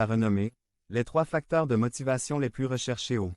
a renommé les 3 facteurs de motivation les plus recherchés au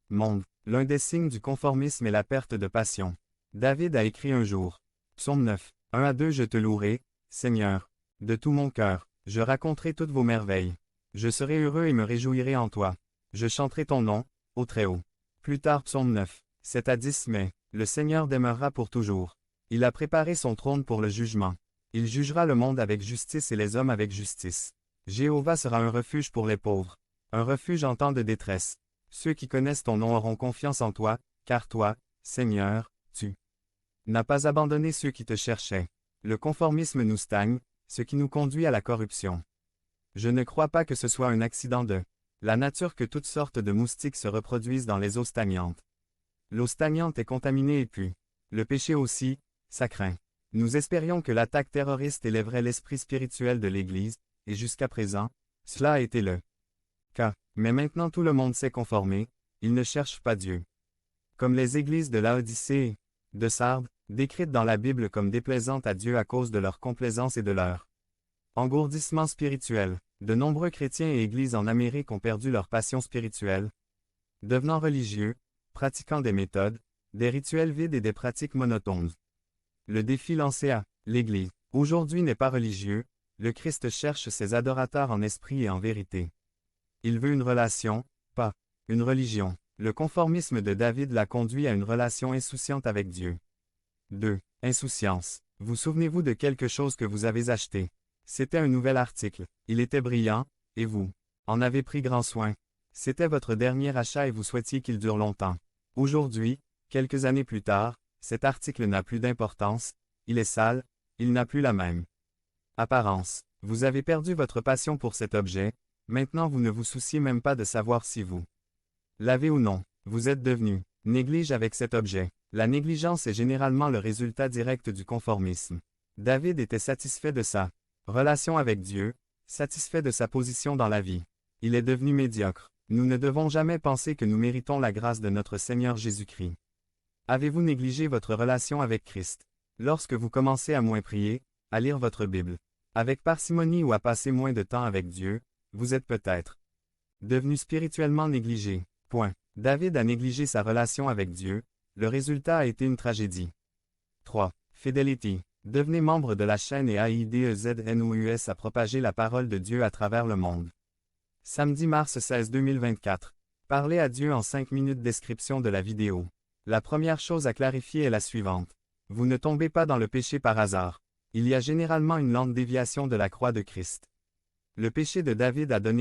monde. L'un des signes du conformisme est la perte de passion. David a écrit un jour. Psaume 9. 1 à 2 Je te louerai, Seigneur, de tout mon cœur. Je raconterai toutes vos merveilles. Je serai heureux et me réjouirai en toi. Je chanterai ton nom, ô Très-Haut. Plus tard Psaume 9. 7 à 10 Mais le Seigneur demeurera pour toujours. Il a préparé son trône pour le jugement. Il jugera le monde avec justice et les hommes avec justice. Jéhovah sera un refuge pour les pauvres. Un refuge en temps de détresse. Ceux qui connaissent ton nom auront confiance en toi, car toi, Seigneur, tu n'as pas abandonné ceux qui te cherchaient. Le conformisme nous stagne, ce qui nous conduit à la corruption. Je ne crois pas que ce soit un accident de la nature que toutes sortes de moustiques se reproduisent dans les eaux stagnantes. L'eau stagnante est contaminée et pue. Le péché aussi, ça craint. Nous espérions que l'attaque terroriste élèverait l'esprit spirituel de l'Église, et jusqu'à présent, cela a été le cas. Mais maintenant tout le monde s'est conformé, ils ne cherchent pas Dieu. Comme les églises de Laodicée et de Sardes, décrites dans la Bible comme déplaisantes à Dieu à cause de leur complaisance et de leur engourdissement spirituel. De nombreux chrétiens et églises en Amérique ont perdu leur passion spirituelle, devenant religieux, pratiquant des méthodes, des rituels vides et des pratiques monotones. Le défi lancé à l'Église aujourd'hui n'est pas religieux, le Christ cherche ses adorateurs en esprit et en vérité. Il veut une relation, pas une religion. Le conformisme de David l'a conduit à une relation insouciante avec Dieu. 2. Insouciance. Vous souvenez-vous de quelque chose que vous avez acheté? C'était un nouvel article. Il était brillant, et vous en avez pris grand soin. C'était votre dernier achat et vous souhaitiez qu'il dure longtemps. Aujourd'hui, quelques années plus tard, cet article n'a plus d'importance, il est sale, il n'a plus la même apparence. Vous avez perdu votre passion pour cet objet, maintenant vous ne vous souciez même pas de savoir si vous l'avez ou non. Vous êtes devenu néglige avec cet objet. La négligence est généralement le résultat direct du conformisme. David était satisfait de sa relation avec Dieu, satisfait de sa position dans la vie. Il est devenu médiocre. Nous ne devons jamais penser que nous méritons la grâce de notre Seigneur Jésus-Christ. Avez-vous négligé votre relation avec Christ? Lorsque vous commencez à moins prier, à lire votre Bible, avec parcimonie ou à passer moins de temps avec Dieu, vous êtes peut-être devenu spirituellement négligé. Point. David a négligé sa relation avec Dieu, le résultat a été une tragédie. 3. Fidelity. Devenez membre de la chaîne et AIDEZNOUS à propager la parole de Dieu à travers le monde. Samedi mars 16 2024. Parlez à Dieu en 5 minutes. Description de la vidéo. La première chose à clarifier est la suivante. Vous ne tombez pas dans le péché par hasard. Il y a généralement une lente déviation de la croix de Christ. Le péché de David a donné